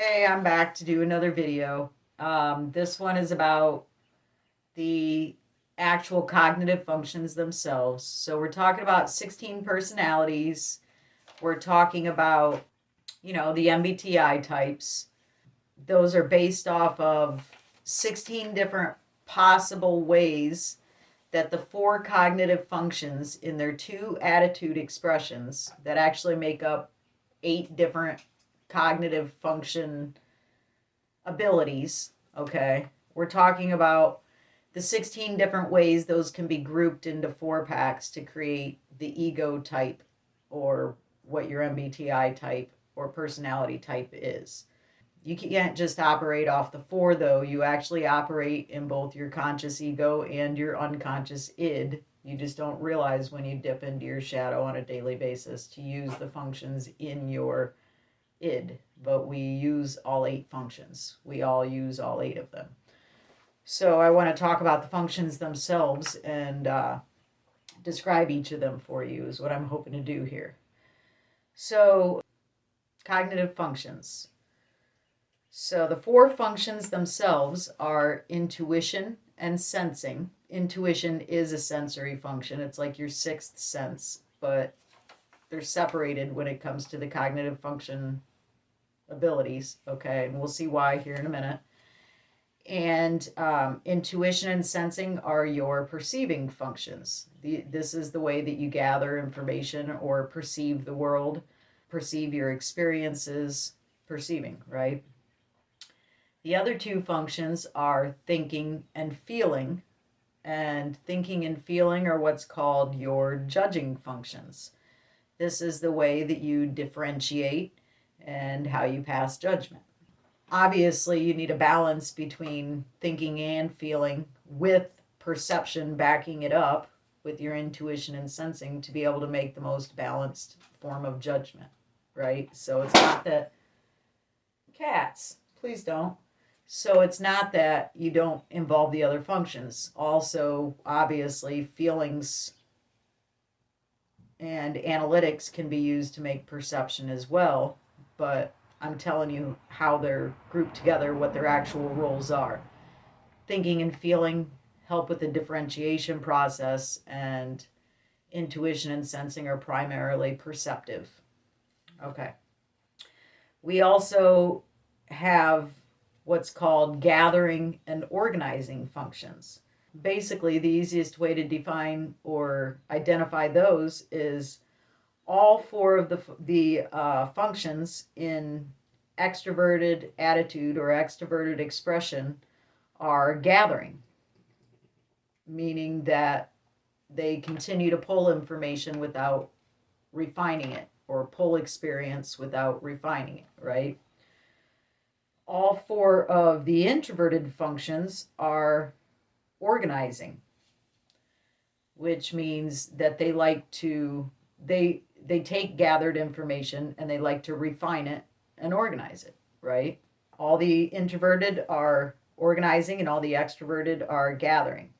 Hey, I'm back to do another video. This one is about the actual cognitive functions themselves. So we're talking about 16 personalities. We're talking about, the MBTI types. Those are based off of 16 different possible ways that the four cognitive functions in their two attitude expressions that actually make up eight different cognitive function abilities, okay? We're talking about the 16 different ways those can be grouped into four packs to create the ego type, or what your MBTI type or personality type is. You can't just operate off the four, though. You actually operate in both your conscious ego and your unconscious id. You just don't realize when you dip into your shadow on a daily basis to use the functions in your id, but we use all eight functions. We all use all eight of them. So I want to talk about the functions themselves and describe each of them for you, is what I'm hoping to do here. So, cognitive functions. So the four functions themselves are intuition and sensing. Intuition is a sensory function. It's like your sixth sense, but they're separated when it comes to the cognitive function abilities, okay? And we'll see why here in a minute. And intuition and sensing are your perceiving functions. This is the way that you gather information or perceive the world, perceive your experiences, perceiving, right? The other two functions are thinking and feeling. And thinking and feeling are what's called your judging functions. This is the way that you differentiate and how you pass judgment. Obviously, you need a balance between thinking and feeling with perception backing it up with your intuition and sensing to be able to make the most balanced form of judgment, right? So it's not that cats, please don't. So it's not that you don't involve the other functions. Also, obviously, feelings and analytics can be used to make perception as well, but I'm telling you how they're grouped together, what their actual roles are. Thinking and feeling help with the differentiation process, and intuition and sensing are primarily perceptive. Okay. We also have what's called gathering and organizing functions. Basically, the easiest way to define or identify those is all four of the functions in extroverted attitude or extroverted expression are gathering, meaning that they continue to pull information without refining it, or pull experience without refining it, right? All four of the introverted functions are organizing, which means that they like to they take gathered information and they like to refine it and organize it, right? All the introverted are organizing and all the extroverted are gathering.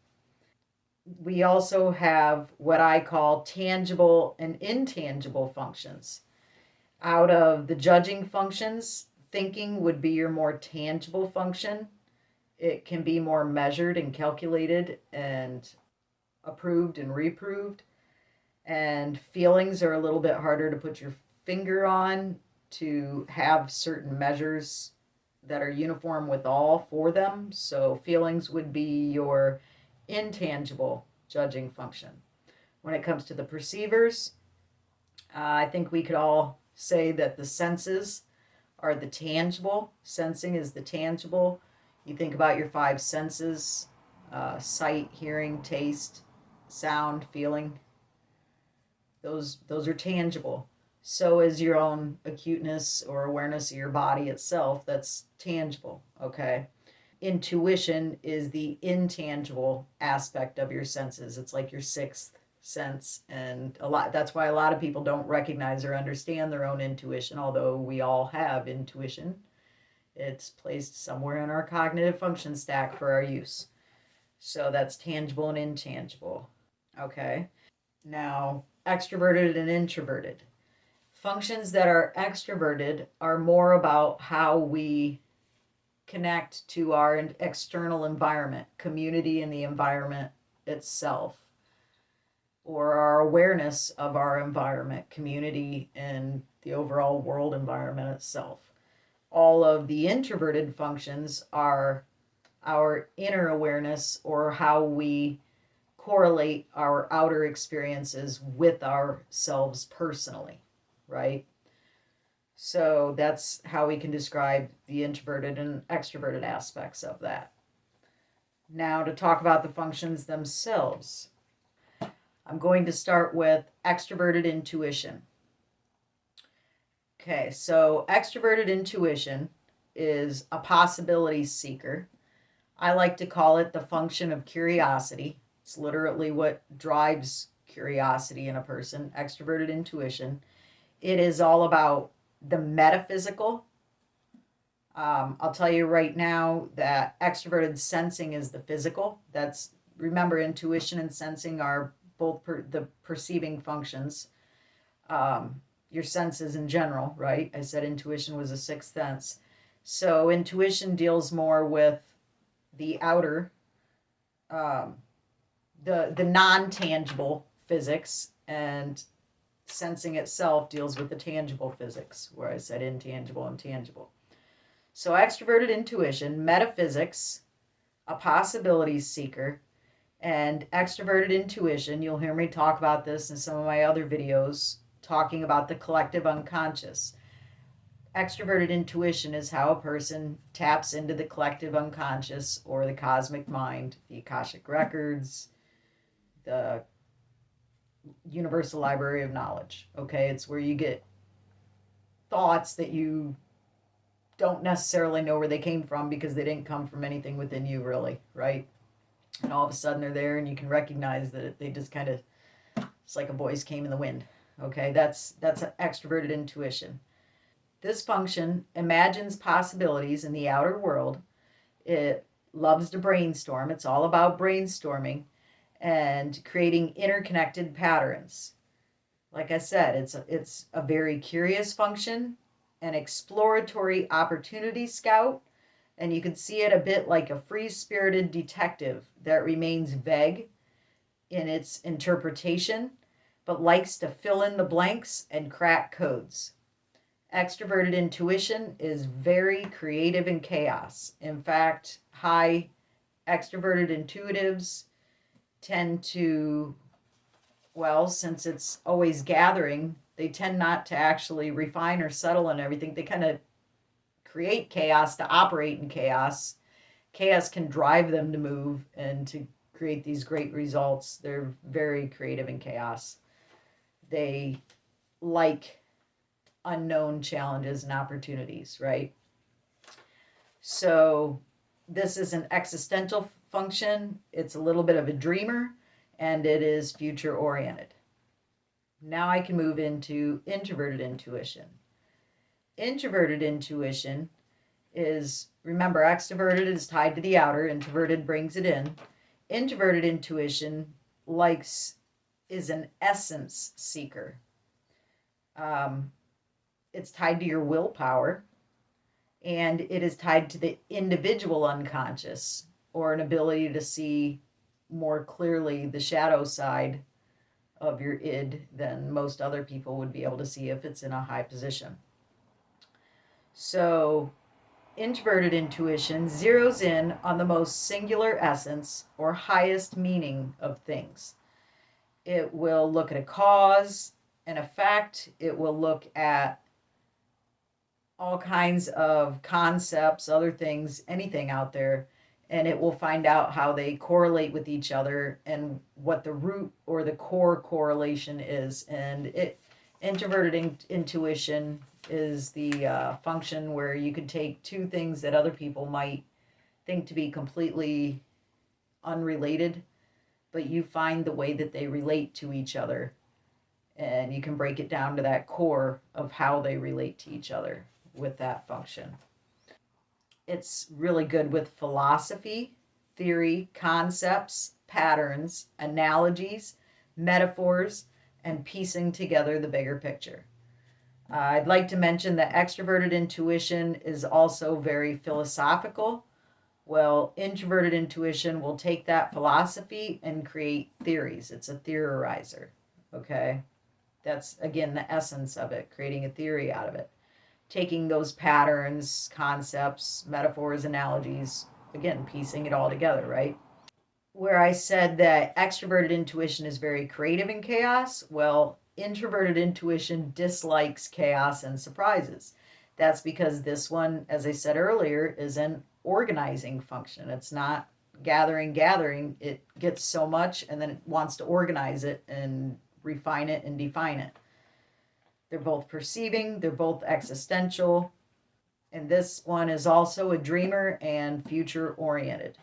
We also have what I call tangible and intangible functions. Out of the judging functions, thinking would be your more tangible function. It can be more measured and calculated and approved and reproved. And feelings are a little bit harder to put your finger on, to have certain measures that are uniform with all for them. So feelings would be your intangible judging function. When it comes to the perceivers, I think we could all say that the senses are the tangible. Sensing is the tangible. You think about your five senses: sight, hearing, taste, sound, feeling. Those are tangible. So is your own acuteness or awareness of your body itself. That's tangible, okay? Intuition is the intangible aspect of your senses. It's like your sixth sense, and that's why a lot of people don't recognize or understand their own intuition, although we all have intuition. It's placed somewhere in our cognitive function stack for our use. So that's tangible and intangible. Okay. Now, extroverted and introverted. Functions that are extroverted are more about how we connect to our external environment, community, and the environment itself, or our awareness of our environment, community, and the overall world environment itself. All of the introverted functions are our inner awareness, or how we correlate our outer experiences with ourselves personally, right? So that's how we can describe the introverted and extroverted aspects of that. Now, to talk about the functions themselves, I'm going to start with extroverted intuition. Okay, so extroverted intuition is a possibility seeker. I like to call it the function of curiosity. It's literally what drives curiosity in a person, extroverted intuition. It is all about the metaphysical. I'll tell you right now that extroverted sensing is the physical. Remember, intuition and sensing are both the perceiving functions. Your senses in general, right? I said intuition was a sixth sense. So intuition deals more with the outer, um, the non-tangible physics, and sensing itself deals with the tangible physics, where I said intangible and tangible. So extroverted intuition, metaphysics, a possibilities seeker, and extroverted intuition, you'll hear me talk about this in some of my other videos, talking about the collective unconscious. Extroverted intuition is how a person taps into the collective unconscious, or the cosmic mind, the Akashic records, the universal library of knowledge. Okay, it's where you get thoughts that you don't necessarily know where they came from, because they didn't come from anything within you, really, right? And all of a sudden they're there, and you can recognize that they just kind of, it's like a voice came in the wind. Okay, that's an extroverted intuition. This function imagines possibilities in the outer world. It loves to brainstorm. It's all about brainstorming and creating interconnected patterns. Like I said, it's a very curious function, an exploratory opportunity scout, and you can see it a bit like a free-spirited detective that remains vague in its interpretation, but likes to fill in the blanks and crack codes. Extroverted intuition is very creative in chaos. In fact, high extroverted intuitives tend to, well, since it's always gathering, they tend not to actually refine or settle on everything. They kind of create chaos to operate in chaos. Chaos can drive them to move and to create these great results. They're very creative in chaos. They like unknown challenges and opportunities, right? So this is an existential function. It's a little bit of a dreamer, and it is future oriented. Now I can move into introverted intuition. Introverted intuition is, remember, extroverted is tied to the outer, introverted brings it in. Introverted intuition is an essence seeker. It's tied to your willpower, and it is tied to the individual unconscious, or an ability to see more clearly the shadow side of your id than most other people would be able to see if it's in a high position. So introverted intuition zeroes in on the most singular essence or highest meaning of things. It will look at a cause, an effect. It will look at all kinds of concepts, other things, anything out there, and it will find out how they correlate with each other and what the root or the core correlation is. And introverted intuition is the function where you could take two things that other people might think to be completely unrelated, but you find the way that they relate to each other, and you can break it down to that core of how they relate to each other with that function. It's really good with philosophy, theory, concepts, patterns, analogies, metaphors, and piecing together the bigger picture. I'd like to mention that extroverted intuition is also very philosophical. Well, introverted intuition will take that philosophy and create theories. It's a theorizer. Okay. That's, again, the essence of it, creating a theory out of it. Taking those patterns, concepts, metaphors, analogies, again, piecing it all together, right? Where I said that extroverted intuition is very creative in chaos, well, introverted intuition dislikes chaos and surprises. That's because this one, as I said earlier, is an organizing function. It's not gathering. It gets so much and then it wants to organize it and refine it and define it. They're both perceiving, they're both existential, and this one is also a dreamer and future oriented.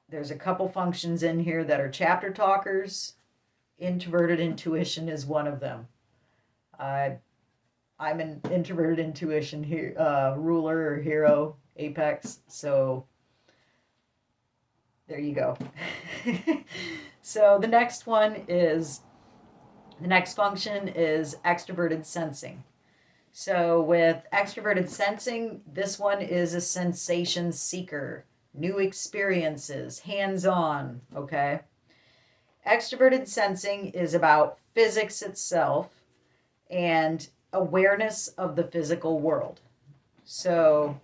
There's a couple functions in here that are chapter talkers. Introverted intuition is one of them. I'm an introverted intuition ruler or hero, apex. So there you go. So the next function is extroverted sensing. So with extroverted sensing, this one is a sensation seeker, new experiences, hands-on, okay? Extroverted sensing is about physics itself and awareness of the physical world. So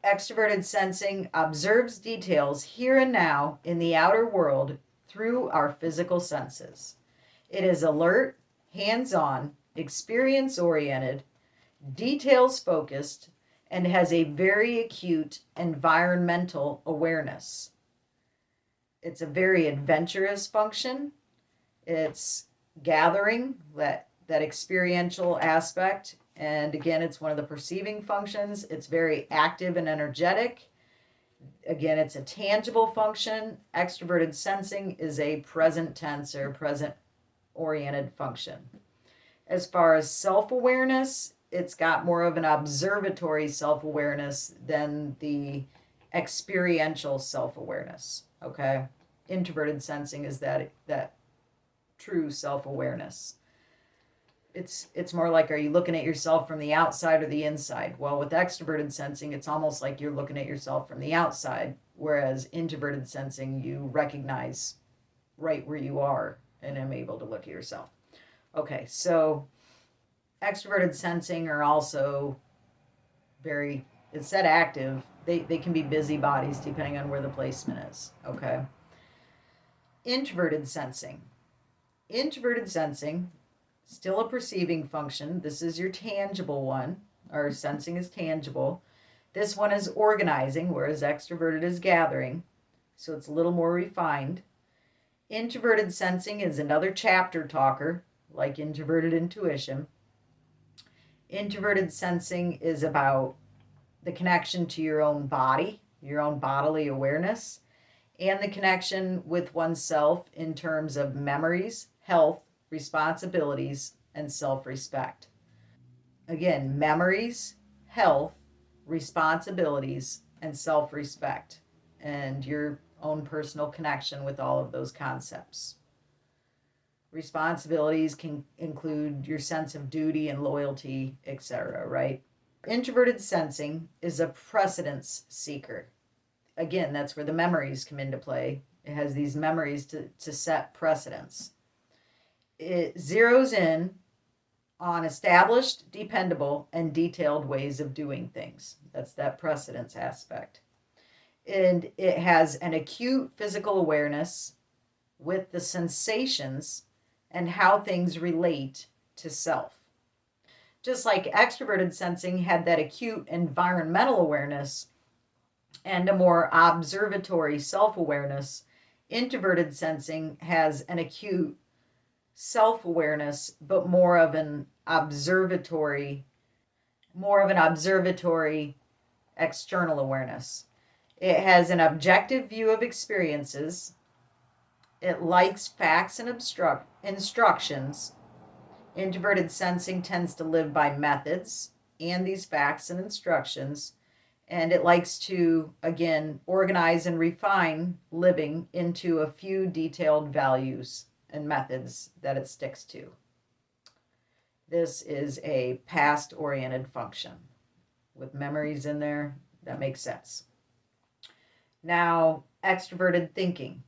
extroverted sensing observes details here and now in the outer world through our physical senses. It is alert, hands-on, experience-oriented, details-focused, and has a very acute environmental awareness. It's a very adventurous function. It's gathering, that experiential aspect. And again, it's one of the perceiving functions. It's very active and energetic. Again, it's a tangible function. Extroverted sensing is a present tense or present oriented function. As far as self-awareness, it's got more of an observatory self-awareness than the experiential self-awareness. Okay? Introverted sensing is that true self-awareness. It's more like, are you looking at yourself from the outside or the inside? Well, with extroverted sensing, it's almost like you're looking at yourself from the outside, whereas introverted sensing, you recognize right where you are and am able to look at yourself. Okay, so extroverted sensing are also very, it said active. They can be busybodies depending on where the placement is. Okay. Introverted sensing. Introverted sensing, still a perceiving function. This is your tangible one. Or sensing is tangible. This one is organizing, whereas extroverted is gathering. So it's a little more refined. Introverted sensing is another chapter talker, like introverted intuition. Introverted sensing is about the connection to your own body, your own bodily awareness, and the connection with oneself in terms of memories, health, responsibilities, and self-respect. Again, memories, health, responsibilities, and self-respect, and your own personal connection with all of those concepts. Responsibilities can include your sense of duty and loyalty, etc., right? Introverted sensing is a precedence seeker. Again, that's where the memories come into play. It has these memories to set precedents. It zeroes in on established, dependable, and detailed ways of doing things. That's that precedence aspect. And it has an acute physical awareness with the sensations and how things relate to self. Just like extroverted sensing had that acute environmental awareness and a more observatory self-awareness, introverted sensing has an acute self-awareness, but more of an observatory external awareness. It has an objective view of experiences. It likes facts and instructions. Introverted sensing tends to live by methods and these facts and instructions. And it likes to, again, organize and refine living into a few detailed values and methods that it sticks to. This is a past-oriented function with memories in there. That makes sense. Now, extroverted thinking.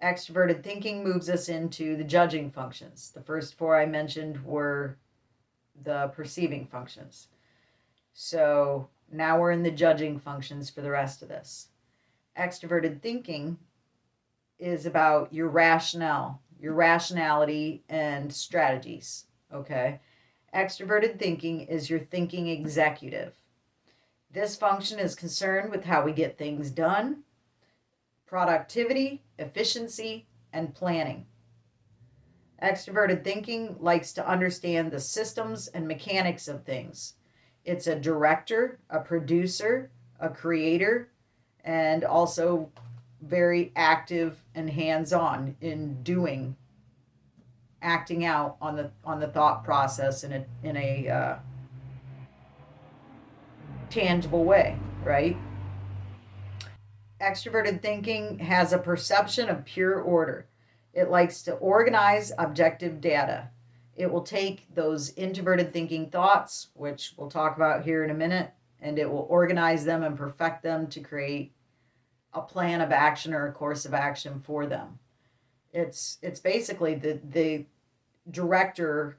Extroverted thinking moves us into the judging functions. The first four I mentioned were the perceiving functions. So now we're in the judging functions for the rest of this. Extroverted thinking is about your rationale, your rationality and strategies. Okay. Extroverted thinking is your thinking executive. This function is concerned with how we get things done, productivity, efficiency, and planning. Extroverted thinking likes to understand the systems and mechanics of things. It's a director, a producer, a creator, and also very active and hands-on in doing, acting out on the thought process in a tangible way, right? Extroverted thinking has a perception of pure order. It likes to organize objective data. It will take those introverted thinking thoughts, which we'll talk about here in a minute, and it will organize them and perfect them to create a plan of action or a course of action for them. It's basically the director,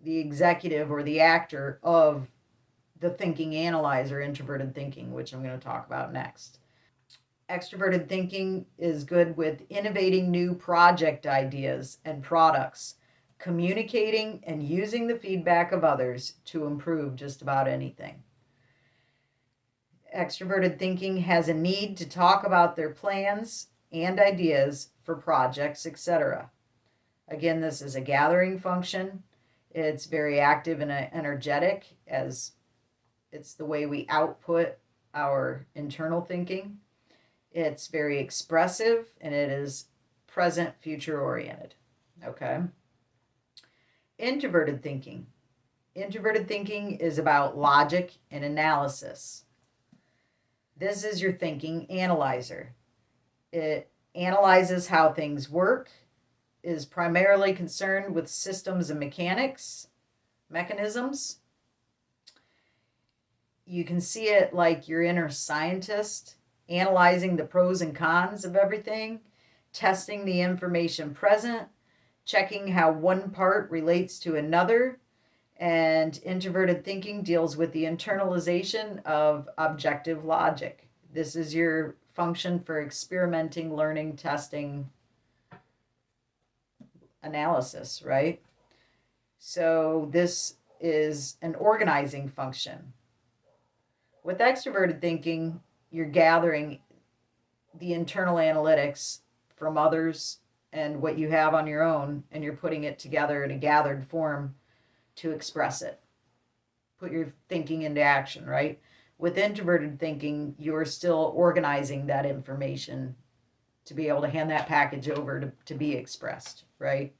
the executive, or the actor of the thinking analyzer, introverted thinking, which I'm going to talk about next. Extroverted thinking is good with innovating new project ideas and products, communicating and using the feedback of others to improve just about anything. Extroverted thinking has a need to talk about their plans and ideas for projects, etc. Again, this is a gathering function. It's very active and energetic, as it's the way we output our internal thinking. It's very expressive, and it is present, future oriented. Okay. Introverted thinking. Introverted thinking is about logic and analysis. This is your thinking analyzer. It analyzes how things work, is primarily concerned with systems and mechanisms. You can see it like your inner scientist, analyzing the pros and cons of everything, testing the information present, checking how one part relates to another. And introverted thinking deals with the internalization of objective logic. This is your function for experimenting, learning, testing, analysis, right? So this is an organizing function. With extroverted thinking, you're gathering the internal analytics from others and what you have on your own, and you're putting it together in a gathered form to express it. Put your thinking into action, right? With introverted thinking, you're still organizing that information to be able to hand that package over to be expressed, right?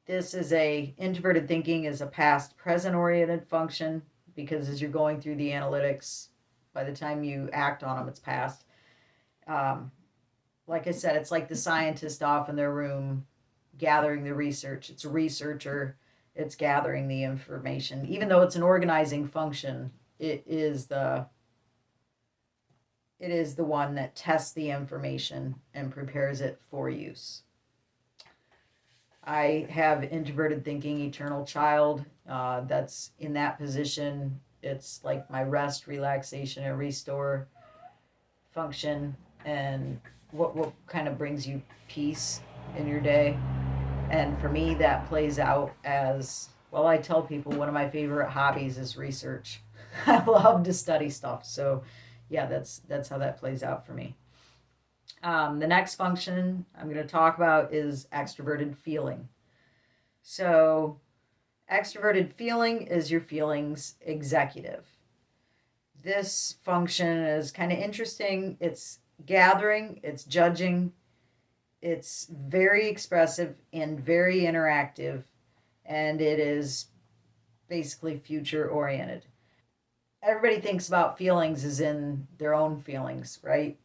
Introverted thinking is a past present oriented function, because as you're going through the analytics, by the time you act on them, it's past. Like I said, it's like the scientist off in their room gathering the research. It's a researcher. It's gathering the information. Even though it's an organizing function, it is the one that tests the information and prepares it for use. I have introverted thinking, eternal child. That's in that position. It's like my rest, relaxation, and restore function, and what kind of brings you peace in your day. And for me, that plays out as, well, I tell people one of my favorite hobbies is research. I love to study stuff. So yeah, that's how that plays out for me. The next function I'm going to talk about is extroverted feeling. So extroverted feeling is your feelings executive. This function is kind of interesting. It's gathering, it's judging, it's very expressive and very interactive, and it is basically future oriented. Everybody thinks about feelings as in their own feelings, right?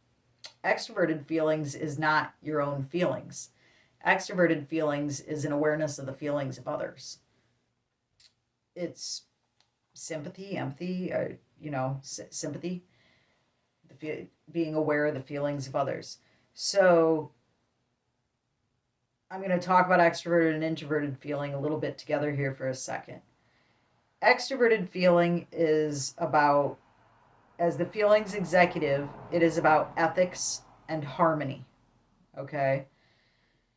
Extroverted feelings is not your own feelings. Extroverted feelings is an awareness of the feelings of others. it's sympathy, empathy, sympathy, being aware of the feelings of others. So I'm going to talk about extroverted and introverted feeling a little bit together here for a second. Extroverted feeling is about, as the feelings executive, it is about ethics and harmony. Okay?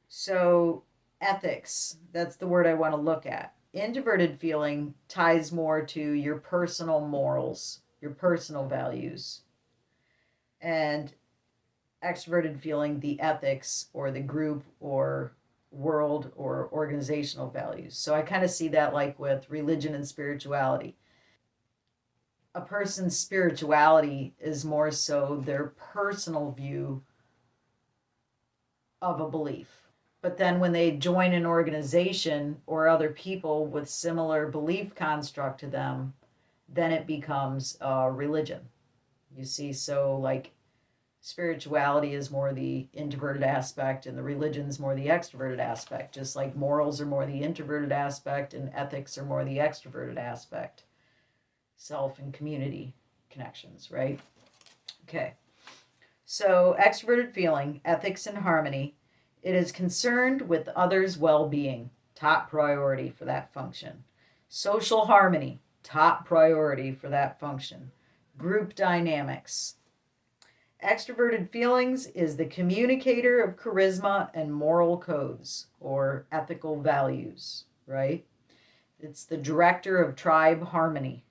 So, ethics, that's the word I want to look at. Introverted feeling ties more to your personal morals, your personal values. And extroverted feeling, the ethics or the group or world or organizational values. So I kind of see that like with religion and spirituality. A person's spirituality is more so their personal view of a belief. But then when they join an organization or other people with similar belief construct to them, then it becomes a religion. You see, so like spirituality is more the introverted aspect and the religion's more the extroverted aspect, just like morals are more the introverted aspect and ethics are more the extroverted aspect. Self and community connections, right? Okay. So, extroverted feeling, ethics and harmony, it is concerned with others' well being, top priority for that function. Social harmony, top priority for that function. Group dynamics. Extroverted feelings is the communicator of charisma and moral codes or ethical values, right? It's the director of tribe harmony.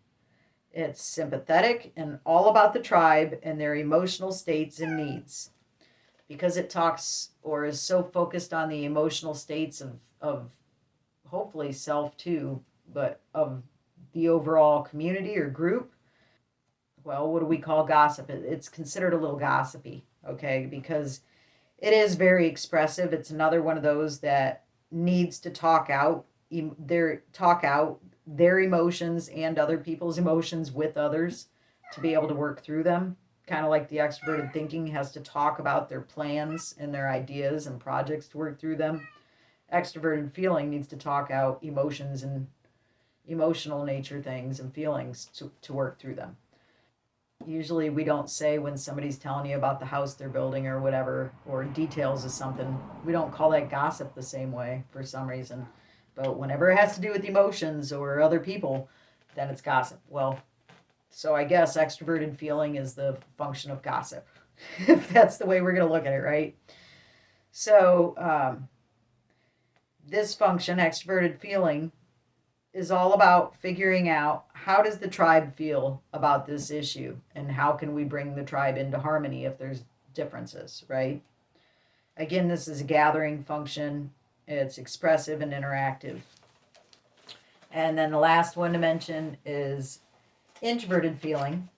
It's sympathetic and all about the tribe and their emotional states and needs. Because it talks or is so focused on the emotional states of hopefully self too, but of the overall community or group, well, what do we call gossip? It's considered a little gossipy, okay? Because it is very expressive. It's another one of those that needs to talk out their emotions and other people's emotions with others to be able to work through them. Kind of like the extroverted thinking has to talk about their plans and their ideas and projects to work through them. Extroverted feeling needs to talk out emotions and emotional nature things and feelings to work through them. Usually we don't say when somebody's telling you about the house they're building or whatever, or details of something, we don't call that gossip the same way for some reason. But whenever it has to do with emotions or other people, then it's gossip. Well, so I guess extroverted feeling is the function of gossip, if that's the way we're going to look at it, right? So this function, extroverted feeling, is all about figuring out how does the tribe feel about this issue and how can we bring the tribe into harmony if there's differences, right? Again, this is a gathering function. It's expressive and interactive. And then the last one to mention is introverted feeling.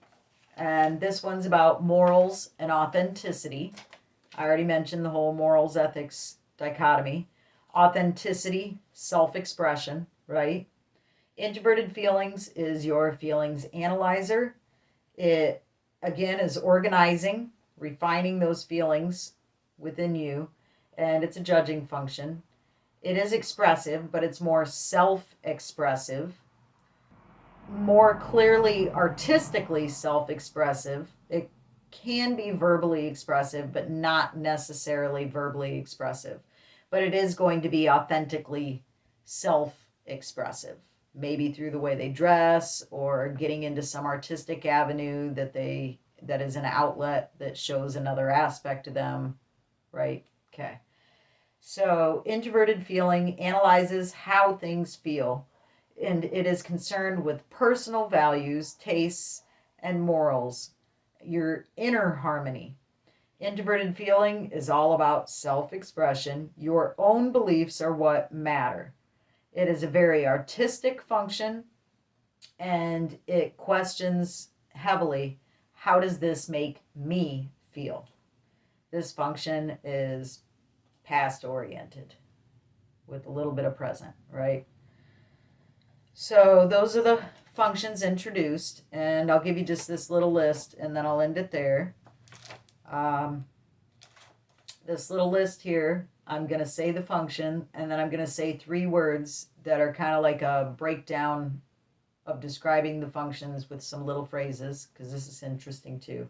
And this one's about morals and authenticity. I already mentioned the whole morals ethics dichotomy. Authenticity, self-expression, right? Introverted feelings is your feelings analyzer. It, again, is organizing, refining those feelings within you, and it's a judging function. It is expressive, but it's more self-expressive, more clearly artistically self-expressive. It can be verbally expressive, but not necessarily verbally expressive. But it is going to be authentically self-expressive, maybe through the way they dress or getting into some artistic avenue that is an outlet that shows another aspect to them, right? Okay. So introverted feeling analyzes how things feel, and it is concerned with personal values, tastes, and morals, your inner harmony. Introverted feeling is all about self-expression. Your own beliefs are what matter. It is a very artistic function, and it questions heavily, how does this make me feel? This function is past oriented with a little bit of present, right? So those are the functions introduced, and I'll give you just this little list and then I'll end it there. This little list here, I'm going to say the function and then I'm going to say 3 words that are kind of like a breakdown of describing the functions with some little phrases, because this is interesting too.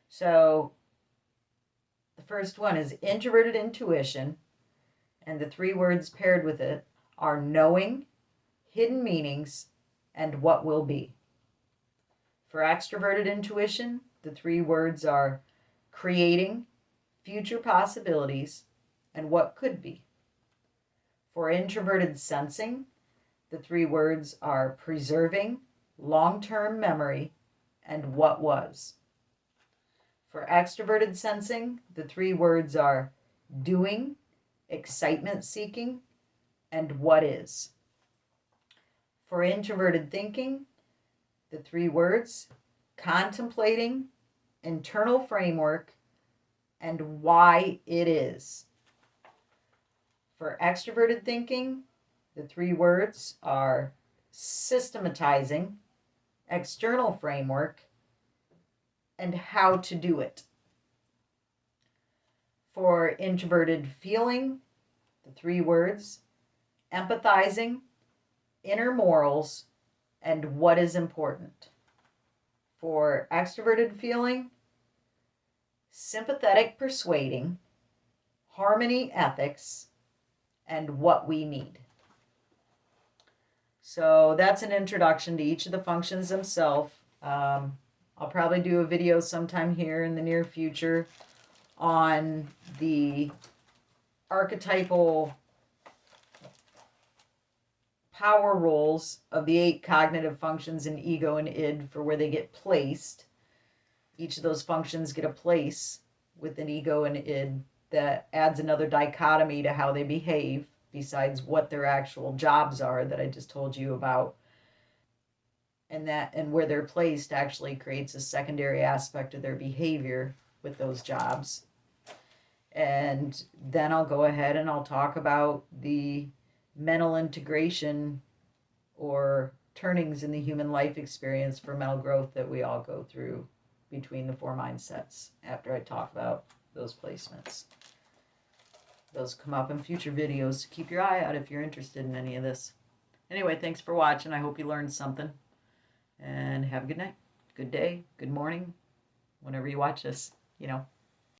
So the first one is introverted intuition, and the 3 words paired with it are knowing, hidden meanings, and what will be. For extroverted intuition, the 3 words are creating, future possibilities, and what could be. For introverted sensing, the 3 words are preserving, long-term memory, and what was. For extroverted sensing, the 3 words are doing, excitement seeking, and what is. For introverted thinking, the 3 words contemplating, internal framework, and why it is. For extroverted thinking, the 3 words are systematizing, external framework, and how to do it. For introverted feeling, the 3 words empathizing, inner morals, and what is important. For extroverted feeling, sympathetic persuading, harmony ethics, and what we need. So that's an introduction to each of the functions themselves. I'll probably do a video sometime here in the near future on the archetypal power roles of the 8 cognitive functions in ego and id for where they get placed. Each of those functions get a place within ego and id that adds another dichotomy to how they behave besides what their actual jobs are that I just told you about. And where they're placed actually creates a secondary aspect of their behavior with those jobs. And then I'll go ahead and I'll talk about the mental integration or turnings in the human life experience for mental growth that we all go through between the 4 mindsets after I talk about those placements. Those come up in future videos, so keep your eye out if you're interested in any of this. Anyway, thanks for watching. I hope you learned something. And have a good night, good day, good morning, whenever you watch this,